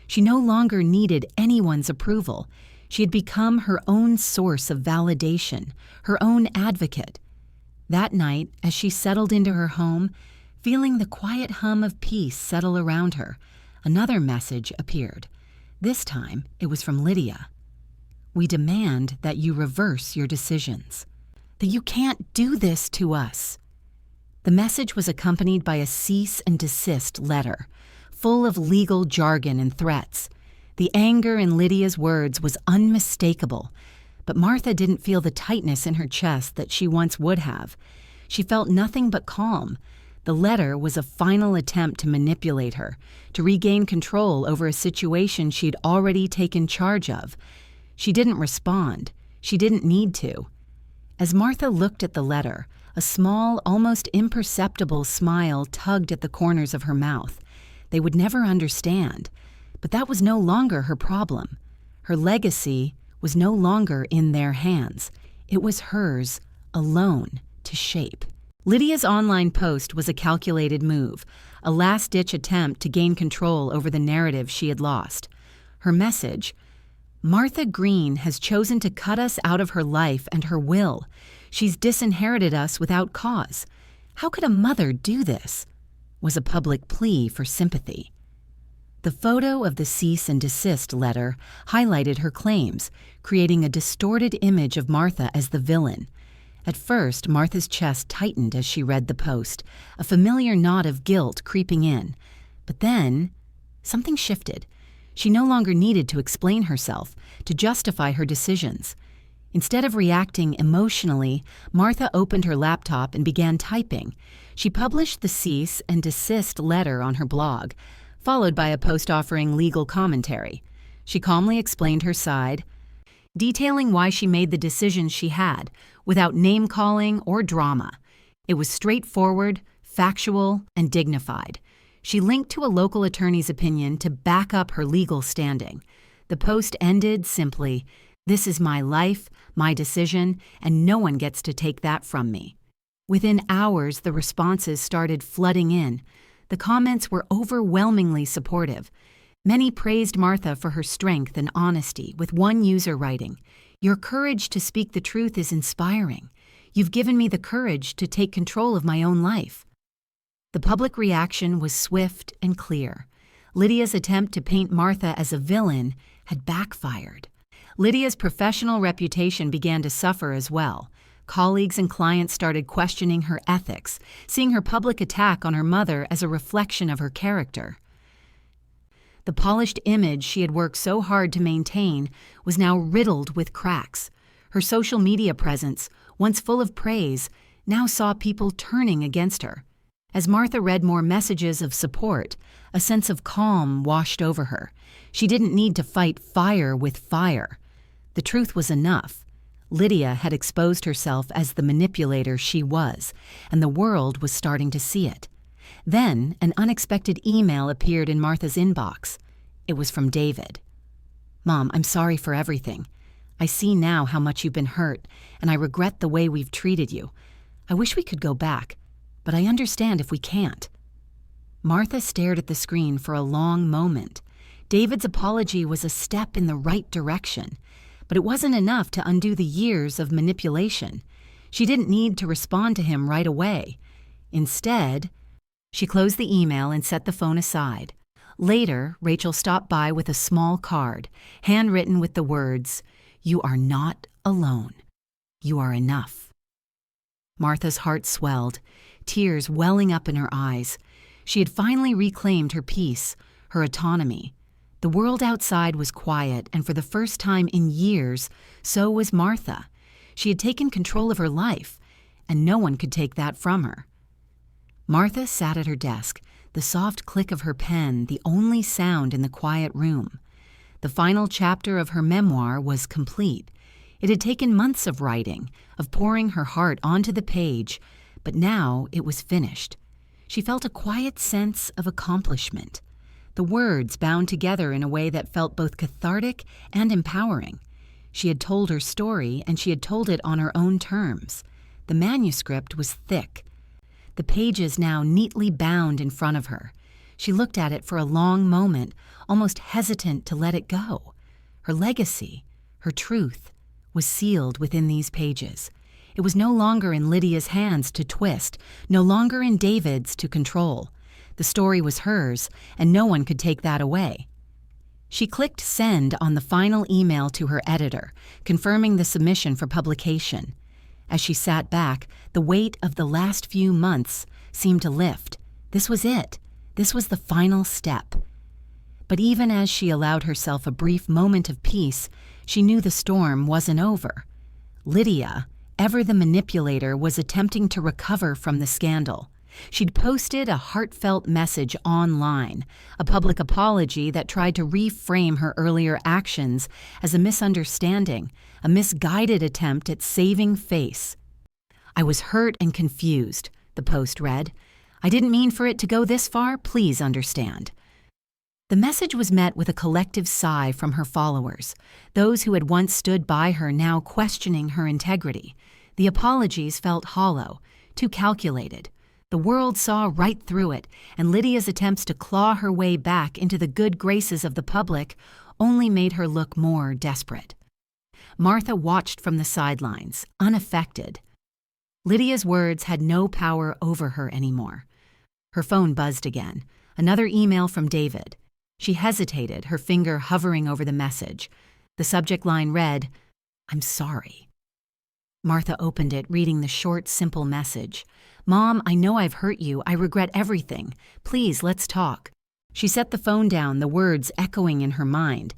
She no longer needed anyone's approval. She had become her own source of validation, her own advocate. That night, as she settled into her home, feeling the quiet hum of peace settle around her, another message appeared. This time, it was from Lydia. "We demand that you reverse your decisions. That you can't do this to us." The message was accompanied by a cease and desist letter, full of legal jargon and threats. The anger in Lydia's words was unmistakable, but Martha didn't feel the tightness in her chest that she once would have. She felt nothing but calm. The letter was a final attempt to manipulate her, to regain control over a situation she'd already taken charge of. She didn't respond. She didn't need to. As Martha looked at the letter, a small, almost imperceptible smile tugged at the corners of her mouth. They would never understand, but that was no longer her problem. Her legacy was no longer in their hands. It was hers, alone, to shape. Lydia's online post was a calculated move, a last-ditch attempt to gain control over the narrative she had lost. Her message, "Martha Green has chosen to cut us out of her life and her will. She's disinherited us without cause. How could a mother do this?" was a public plea for sympathy. The photo of the cease and desist letter highlighted her claims, creating a distorted image of Martha as the villain. At first, Martha's chest tightened as she read the post, a familiar knot of guilt creeping in. But then, something shifted. She no longer needed to explain herself, to justify her decisions. Instead of reacting emotionally, Martha opened her laptop and began typing. She published the cease and desist letter on her blog, followed by a post offering legal commentary. She calmly explained her side, detailing why she made the decisions she had, without name-calling or drama. It was straightforward, factual, and dignified. She linked to a local attorney's opinion to back up her legal standing. The post ended simply, "This is my life, my decision, and no one gets to take that from me." Within hours, the responses started flooding in. The comments were overwhelmingly supportive. Many praised Martha for her strength and honesty, with one user writing, "Your courage to speak the truth is inspiring. You've given me the courage to take control of my own life." The public reaction was swift and clear. Lydia's attempt to paint Martha as a villain had backfired. Lydia's professional reputation began to suffer as well. Colleagues and clients started questioning her ethics, seeing her public attack on her mother as a reflection of her character. The polished image she had worked so hard to maintain was now riddled with cracks. Her social media presence, once full of praise, now saw people turning against her. As Martha read more messages of support, a sense of calm washed over her. She didn't need to fight fire with fire. The truth was enough. Lydia had exposed herself as the manipulator she was, and the world was starting to see it. Then, an unexpected email appeared in Martha's inbox. It was from David. "Mom, I'm sorry for everything. I see now how much you've been hurt, and I regret the way we've treated you. I wish we could go back, but I understand if we can't." Martha stared at the screen for a long moment. David's apology was a step in the right direction, but it wasn't enough to undo the years of manipulation. She didn't need to respond to him right away. Instead, she closed the email and set the phone aside. Later, Rachel stopped by with a small card, handwritten with the words, "You are not alone. You are enough." Martha's heart swelled, tears welling up in her eyes. She had finally reclaimed her peace, her autonomy. The world outside was quiet, and for the first time in years, so was Martha. She had taken control of her life, and no one could take that from her. Martha sat at her desk, the soft click of her pen the only sound in the quiet room. The final chapter of her memoir was complete. It had taken months of writing, of pouring her heart onto the page, but now it was finished. She felt a quiet sense of accomplishment. The words bound together in a way that felt both cathartic and empowering. She had told her story, and she had told it on her own terms. The manuscript was thick, the pages now neatly bound in front of her. She looked at it for a long moment, almost hesitant to let it go. Her legacy, her truth, was sealed within these pages. It was no longer in Lydia's hands to twist, no longer in David's to control. The story was hers, and no one could take that away. She clicked send on the final email to her editor, confirming the submission for publication. As she sat back, the weight of the last few months seemed to lift. This was it. This was the final step. But even as she allowed herself a brief moment of peace, she knew the storm wasn't over. Lydia, ever the manipulator, was attempting to recover from the scandal. She'd posted a heartfelt message online, a public apology that tried to reframe her earlier actions as a misunderstanding, a misguided attempt at saving face. "I was hurt and confused," the post read. "I didn't mean for it to go this far, please understand." The message was met with a collective sigh from her followers, those who had once stood by her now questioning her integrity. The apologies felt hollow, too calculated. The world saw right through it, and Lydia's attempts to claw her way back into the good graces of the public only made her look more desperate. Martha watched from the sidelines, unaffected. Lydia's words had no power over her anymore. Her phone buzzed again. Another email from David. She hesitated, her finger hovering over the message. The subject line read, "I'm sorry." Martha opened it, reading the short, simple message. "Mom, I know I've hurt you. I regret everything. Please, let's talk." She set the phone down, the words echoing in her mind.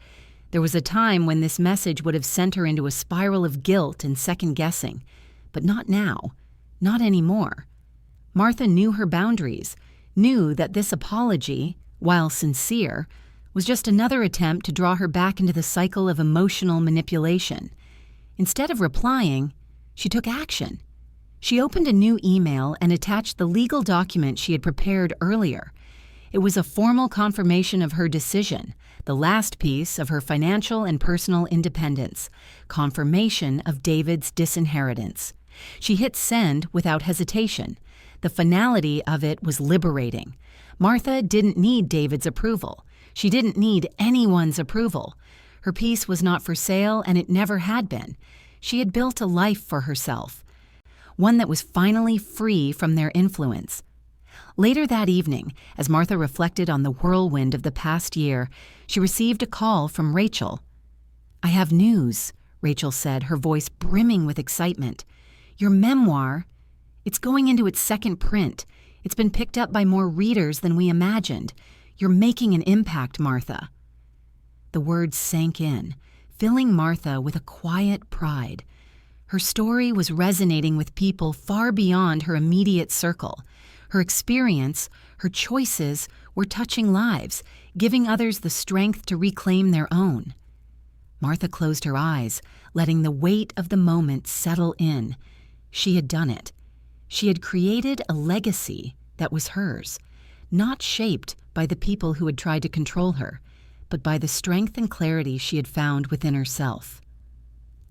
There was a time when this message would have sent her into a spiral of guilt and second-guessing. But not now. Not anymore. Martha knew her boundaries, knew that this apology, while sincere, was just another attempt to draw her back into the cycle of emotional manipulation. Instead of replying, she took action. She opened a new email and attached the legal document she had prepared earlier. It was a formal confirmation of her decision, the last piece of her financial and personal independence, confirmation of David's disinheritance. She hit send without hesitation. The finality of it was liberating. Martha didn't need David's approval. She didn't need anyone's approval. Her peace was not for sale, and it never had been. She had built a life for herself, one that was finally free from their influence. Later that evening, as Martha reflected on the whirlwind of the past year, she received a call from Rachel. "I have news," Rachel said, her voice brimming with excitement. "Your memoir, it's going into its second print. It's been picked up by more readers than we imagined. You're making an impact, Martha." The words sank in, filling Martha with a quiet pride. Her story was resonating with people far beyond her immediate circle. Her experience, her choices, were touching lives, giving others the strength to reclaim their own. Martha closed her eyes, letting the weight of the moment settle in. She had done it. She had created a legacy that was hers, not shaped by the people who had tried to control her, but by the strength and clarity she had found within herself.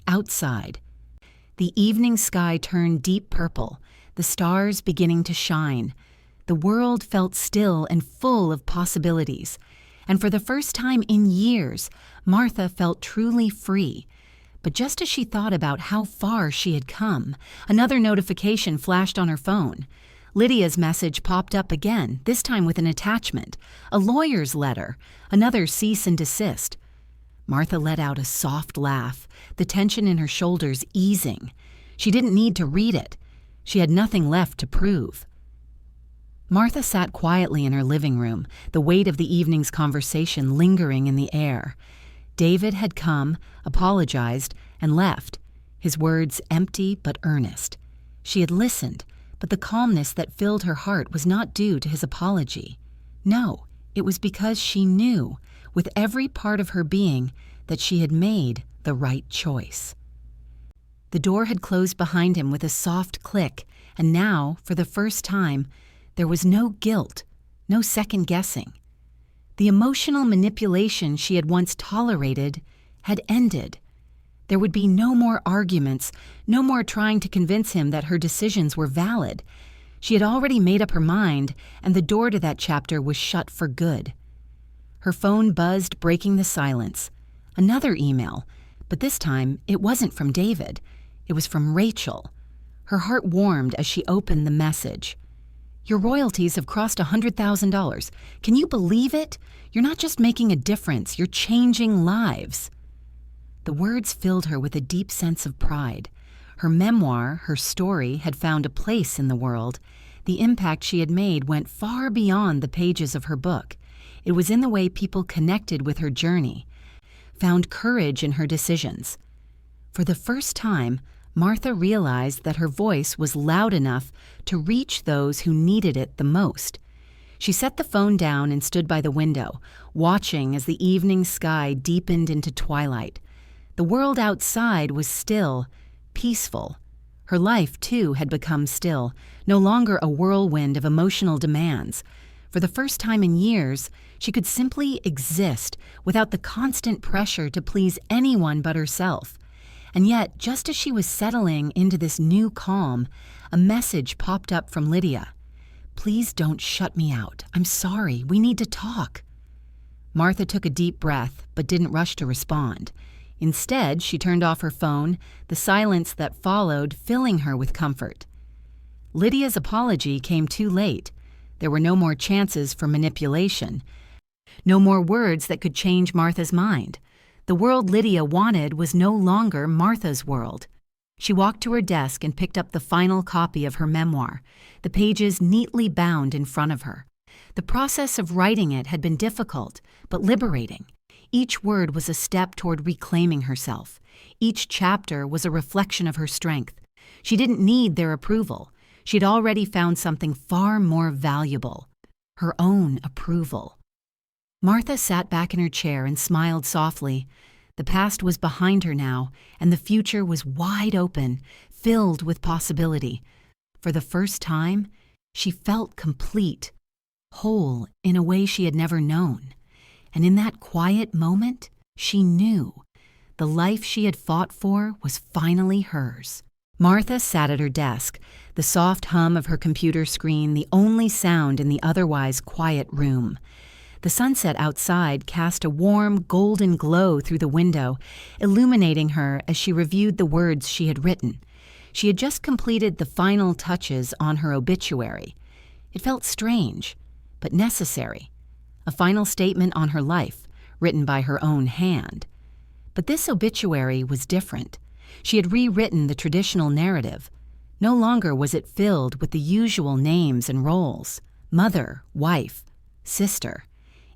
Outside, the evening sky turned deep purple, the stars beginning to shine. The world felt still and full of possibilities, and for the first time in years, Martha felt truly free. But just as she thought about how far she had come, another notification flashed on her phone. Lydia's message popped up again, this time with an attachment, a lawyer's letter, another cease and desist. Martha let out a soft laugh, the tension in her shoulders easing. She didn't need to read it. She had nothing left to prove. Martha sat quietly in her living room, the weight of the evening's conversation lingering in the air. David had come, apologized, and left, his words empty but earnest. She had listened, but the calmness that filled her heart was not due to his apology. No, it was because she knew, with every part of her being, that she had made the right choice. The door had closed behind him with a soft click, and now, for the first time, there was no guilt, no second guessing. The emotional manipulation she had once tolerated had ended. There would be no more arguments, no more trying to convince him that her decisions were valid. She had already made up her mind, and the door to that chapter was shut for good. Her phone buzzed, breaking the silence. Another email, but this time it wasn't from David. It was from Rachel. Her heart warmed as she opened the message. "Your royalties have crossed $100,000. Can you believe it? You're not just making a difference, you're changing lives." The words filled her with a deep sense of pride. Her memoir, her story, had found a place in the world. The impact she had made went far beyond the pages of her book. It was in the way people connected with her journey, found courage in her decisions. For the first time, Martha realized that her voice was loud enough to reach those who needed it the most. She set the phone down and stood by the window, watching as the evening sky deepened into twilight. The world outside was still, peaceful. Her life, too, had become still, no longer a whirlwind of emotional demands. For the first time in years, she could simply exist without the constant pressure to please anyone but herself. And yet, just as she was settling into this new calm, a message popped up from Lydia. "Please don't shut me out. I'm sorry. We need to talk." Martha took a deep breath, but didn't rush to respond. Instead, she turned off her phone, the silence that followed filling her with comfort. Lydia's apology came too late. There were no more chances for manipulation, no more words that could change Martha's mind. The world Lydia wanted was no longer Martha's world. She walked to her desk and picked up the final copy of her memoir, the pages neatly bound in front of her. The process of writing it had been difficult, but liberating. Each word was a step toward reclaiming herself. Each chapter was a reflection of her strength. She didn't need their approval. She had already found something far more valuable: her own approval. Martha sat back in her chair and smiled softly. The past was behind her now, and the future was wide open, filled with possibility. For the first time, she felt complete, whole in a way she had never known. And in that quiet moment, she knew the life she had fought for was finally hers. Martha sat at her desk, the soft hum of her computer screen the only sound in the otherwise quiet room. The sunset outside cast a warm, golden glow through the window, illuminating her as she reviewed the words she had written. She had just completed the final touches on her obituary. It felt strange, but necessary. A final statement on her life, written by her own hand. But this obituary was different. She had rewritten the traditional narrative. No longer was it filled with the usual names and roles: mother, wife, sister.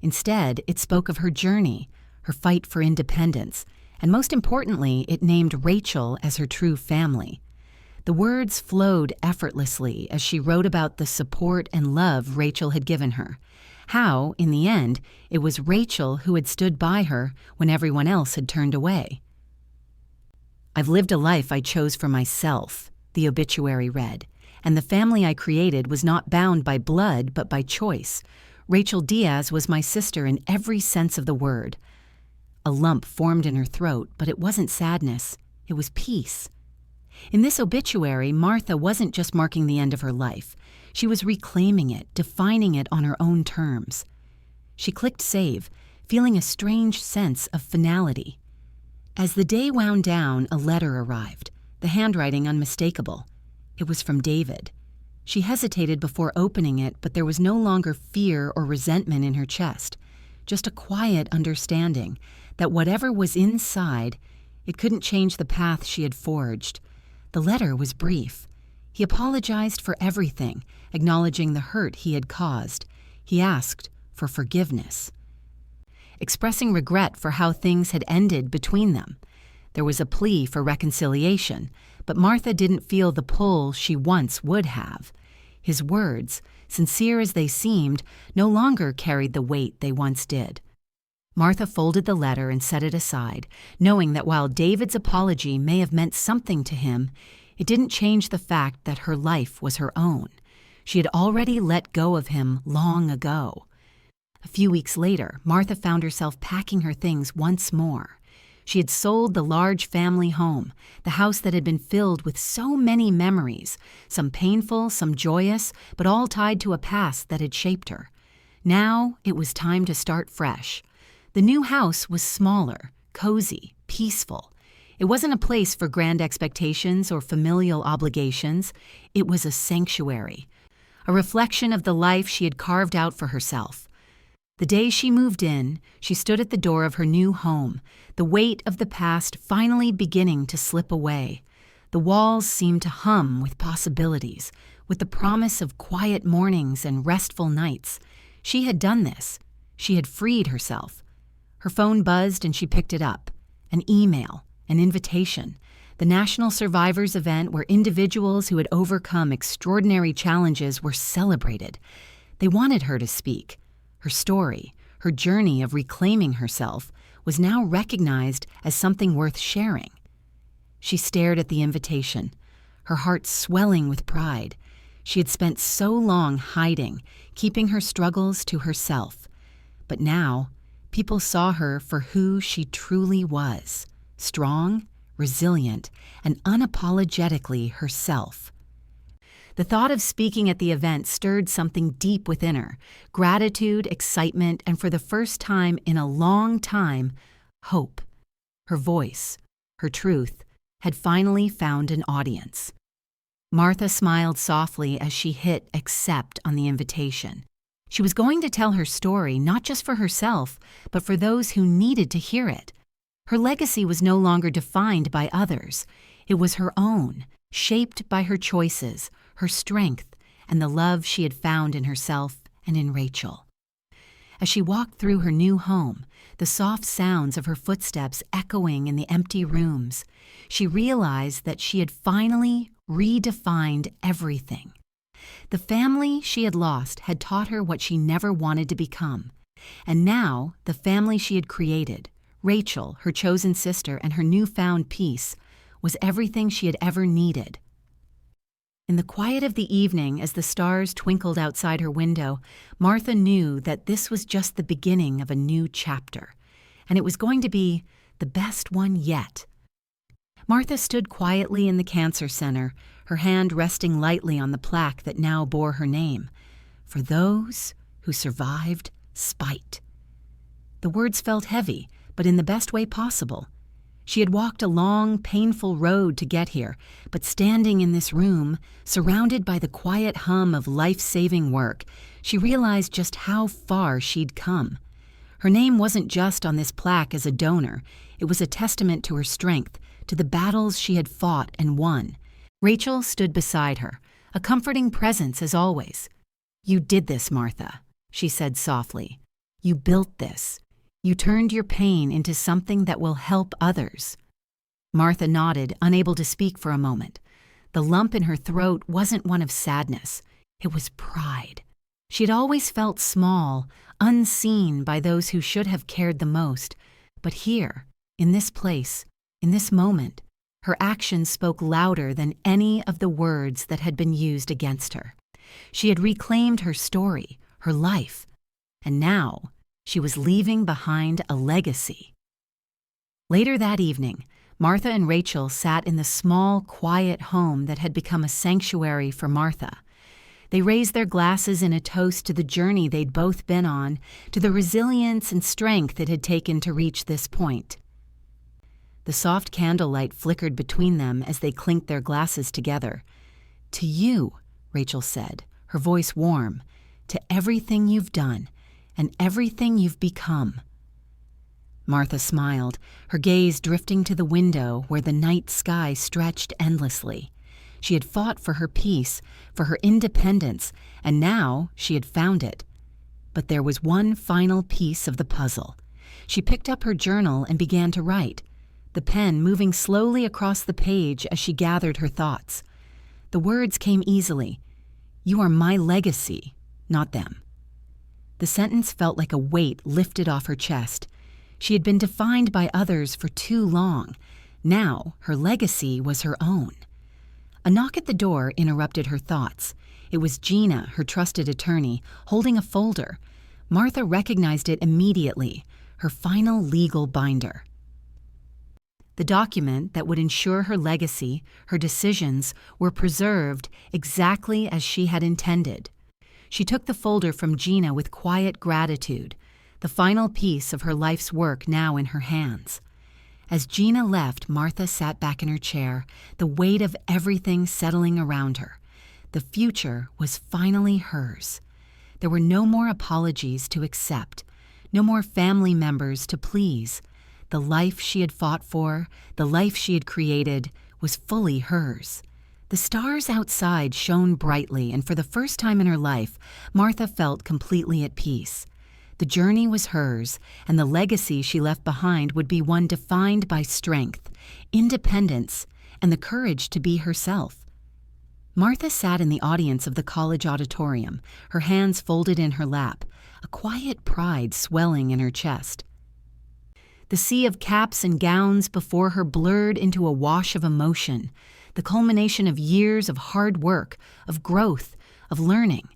Instead, it spoke of her journey, her fight for independence, and most importantly, it named Rachel as her true family. The words flowed effortlessly as she wrote about the support and love Rachel had given her. How, in the end, it was Rachel who had stood by her when everyone else had turned away. "I've lived a life I chose for myself," the obituary read, "and the family I created was not bound by blood but by choice. Rachel Diaz was my sister in every sense of the word." A lump formed in her throat, but it wasn't sadness. It was peace. In this obituary, Martha wasn't just marking the end of her life. She was reclaiming it, defining it on her own terms. She clicked save, feeling a strange sense of finality. As the day wound down, a letter arrived, the handwriting unmistakable. It was from David. She hesitated before opening it, but there was no longer fear or resentment in her chest, just a quiet understanding that whatever was inside, it couldn't change the path she had forged. The letter was brief. He apologized for everything, acknowledging the hurt he had caused. He asked for forgiveness, expressing regret for how things had ended between them. There was a plea for reconciliation, but Martha didn't feel the pull she once would have. His words, sincere as they seemed, no longer carried the weight they once did. Martha folded the letter and set it aside, knowing that while David's apology may have meant something to him, it didn't change the fact that her life was her own. She had already let go of him long ago. A few weeks later, Martha found herself packing her things once more. She had sold the large family home, the house that had been filled with so many memories, some painful, some joyous, but all tied to a past that had shaped her. Now it was time to start fresh. The new house was smaller, cozy, peaceful. It wasn't a place for grand expectations or familial obligations. It was a sanctuary, a reflection of the life she had carved out for herself. The day she moved in, she stood at the door of her new home, the weight of the past finally beginning to slip away. The walls seemed to hum with possibilities, with the promise of quiet mornings and restful nights. She had done this. She had freed herself. Her phone buzzed and she picked it up. An email, an invitation, the National Survivors event where individuals who had overcome extraordinary challenges were celebrated. They wanted her to speak. Her story, her journey of reclaiming herself, was now recognized as something worth sharing. She stared at the invitation, her heart swelling with pride. She had spent so long hiding, keeping her struggles to herself. But now, people saw her for who she truly was, strong, resilient, and unapologetically herself. The thought of speaking at the event stirred something deep within her: gratitude, excitement, and for the first time in a long time, hope. Her voice, her truth, had finally found an audience. Martha smiled softly as she hit accept on the invitation. She was going to tell her story not just for herself, but for those who needed to hear it. Her legacy was no longer defined by others. It was her own, shaped by her choices, her strength, and the love she had found in herself and in Rachel. As she walked through her new home, the soft sounds of her footsteps echoing in the empty rooms, she realized that she had finally redefined everything. The family she had lost had taught her what she never wanted to become, and now the family she had created, Rachel, her chosen sister, and her newfound peace, was everything she had ever needed. In the quiet of the evening, as the stars twinkled outside her window, Martha knew that this was just the beginning of a new chapter, and it was going to be the best one yet. Martha stood quietly in the cancer center, her hand resting lightly on the plaque that now bore her name, "For those who survived spite." The words felt heavy, but in the best way possible. She had walked a long, painful road to get here, but standing in this room, surrounded by the quiet hum of life-saving work, she realized just how far she'd come. Her name wasn't just on this plaque as a donor, it was a testament to her strength, to the battles she had fought and won. Rachel stood beside her, a comforting presence as always. "You did this, Martha," she said softly. "You built this. You turned your pain into something that will help others." Martha nodded, unable to speak for a moment. The lump in her throat wasn't one of sadness. It was pride. She had always felt small, unseen by those who should have cared the most. But here, in this place, in this moment, her actions spoke louder than any of the words that had been used against her. She had reclaimed her story, her life, and now she was leaving behind a legacy. Later that evening, Martha and Rachel sat in the small, quiet home that had become a sanctuary for Martha. They raised their glasses in a toast to the journey they'd both been on, to the resilience and strength it had taken to reach this point. The soft candlelight flickered between them as they clinked their glasses together. "To you," Rachel said, her voice warm, "to everything you've done and everything you've become." Martha smiled, her gaze drifting to the window where the night sky stretched endlessly. She had fought for her peace, for her independence, and now she had found it. But there was one final piece of the puzzle. She picked up her journal and began to write, the pen moving slowly across the page as she gathered her thoughts. The words came easily. "You are my legacy, not them." The sentence felt like a weight lifted off her chest. She had been defined by others for too long. Now her legacy was her own. A knock at the door interrupted her thoughts. It was Gina, her trusted attorney, holding a folder. Martha recognized it immediately, her final legal binder. The document that would ensure her legacy, her decisions, were preserved exactly as she had intended. She took the folder from Gina with quiet gratitude, the final piece of her life's work now in her hands. As Gina left, Martha sat back in her chair, the weight of everything settling around her. The future was finally hers. There were no more apologies to accept, no more family members to please. The life she had fought for, the life she had created, was fully hers. The stars outside shone brightly, and for the first time in her life, Martha felt completely at peace. The journey was hers, and the legacy she left behind would be one defined by strength, independence, and the courage to be herself. Martha sat in the audience of the college auditorium, her hands folded in her lap, a quiet pride swelling in her chest. The sea of caps and gowns before her blurred into a wash of emotion, the culmination of years of hard work, of growth, of learning.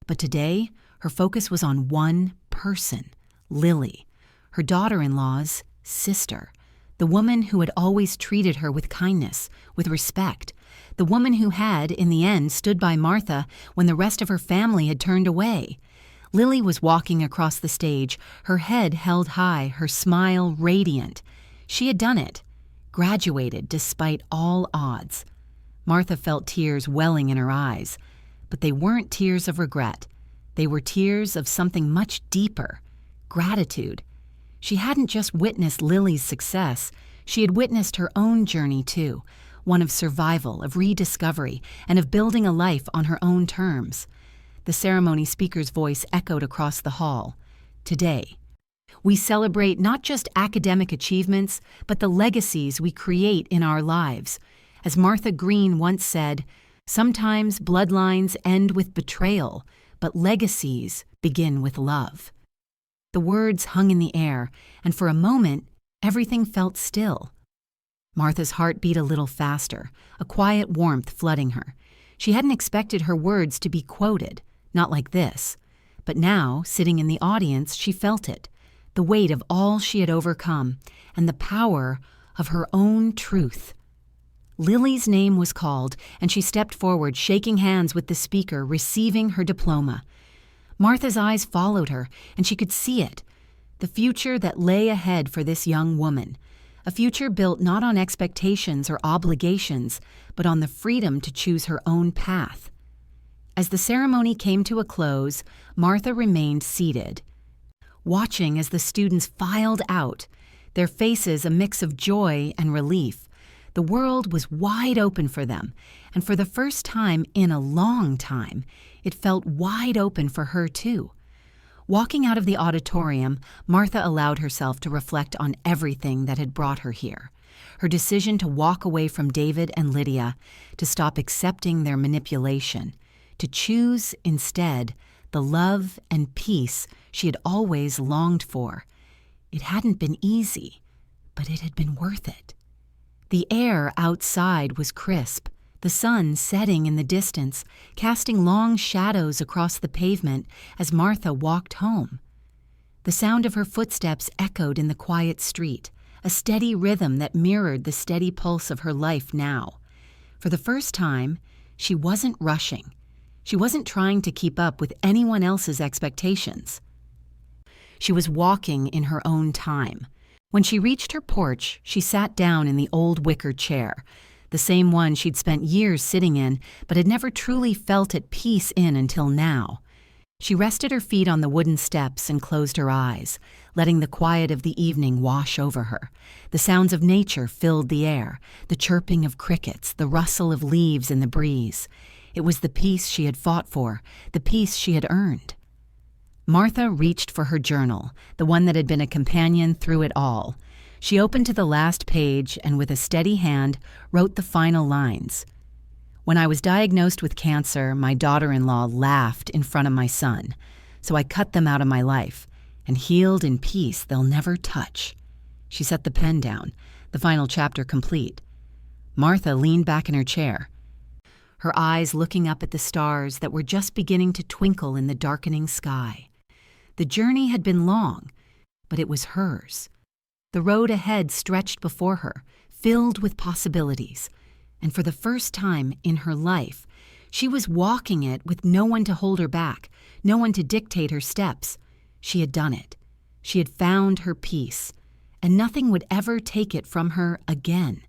But today, her focus was on one person, Lily, her daughter-in-law's sister, the woman who had always treated her with kindness, with respect, the woman who had, in the end, stood by Martha when the rest of her family had turned away. Lily was walking across the stage, her head held high, her smile radiant. She had done it, graduated despite all odds. Martha felt tears welling in her eyes, but they weren't tears of regret. They were tears of something much deeper, gratitude. She hadn't just witnessed Lily's success, she had witnessed her own journey too, one of survival, of rediscovery, and of building a life on her own terms. The ceremony speaker's voice echoed across the hall. Today, we celebrate not just academic achievements, but the legacies we create in our lives. As Martha Green once said, sometimes bloodlines end with betrayal, but legacies begin with love. The words hung in the air, and for a moment, everything felt still. Martha's heart beat a little faster, a quiet warmth flooding her. She hadn't expected her words to be quoted, not like this. But now, sitting in the audience, she felt it, the weight of all she had overcome, and the power of her own truth. Lily's name was called, and she stepped forward, shaking hands with the speaker, receiving her diploma. Martha's eyes followed her, and she could see it, the future that lay ahead for this young woman, a future built not on expectations or obligations, but on the freedom to choose her own path. As the ceremony came to a close, Martha remained seated, watching as the students filed out, their faces a mix of joy and relief. The world was wide open for them, and for the first time in a long time, it felt wide open for her too. Walking out of the auditorium, Martha allowed herself to reflect on everything that had brought her here. Her decision to walk away from David and Lydia, to stop accepting their manipulation, to choose instead the love and peace she had always longed for. It hadn't been easy, but it had been worth it. The air outside was crisp, the sun setting in the distance, casting long shadows across the pavement as Martha walked home. The sound of her footsteps echoed in the quiet street, a steady rhythm that mirrored the steady pulse of her life now. For the first time, she wasn't rushing. She wasn't trying to keep up with anyone else's expectations. She was walking in her own time. When she reached her porch, she sat down in the old wicker chair, the same one she'd spent years sitting in, but had never truly felt at peace in until now. She rested her feet on the wooden steps and closed her eyes, letting the quiet of the evening wash over her. The sounds of nature filled the air, the chirping of crickets, the rustle of leaves in the breeze. It was the peace she had fought for, the peace she had earned. Martha reached for her journal, the one that had been a companion through it all. She opened to the last page and with a steady hand wrote the final lines. When I was diagnosed with cancer, my daughter-in-law laughed in front of my son, so I cut them out of my life, and healed in peace they'll never touch. She set the pen down, the final chapter complete. Martha leaned back in her chair, her eyes looking up at the stars that were just beginning to twinkle in the darkening sky. The journey had been long, but it was hers. The road ahead stretched before her, filled with possibilities, and for the first time in her life, she was walking it with no one to hold her back, no one to dictate her steps. She had done it. She had found her peace, and nothing would ever take it from her again.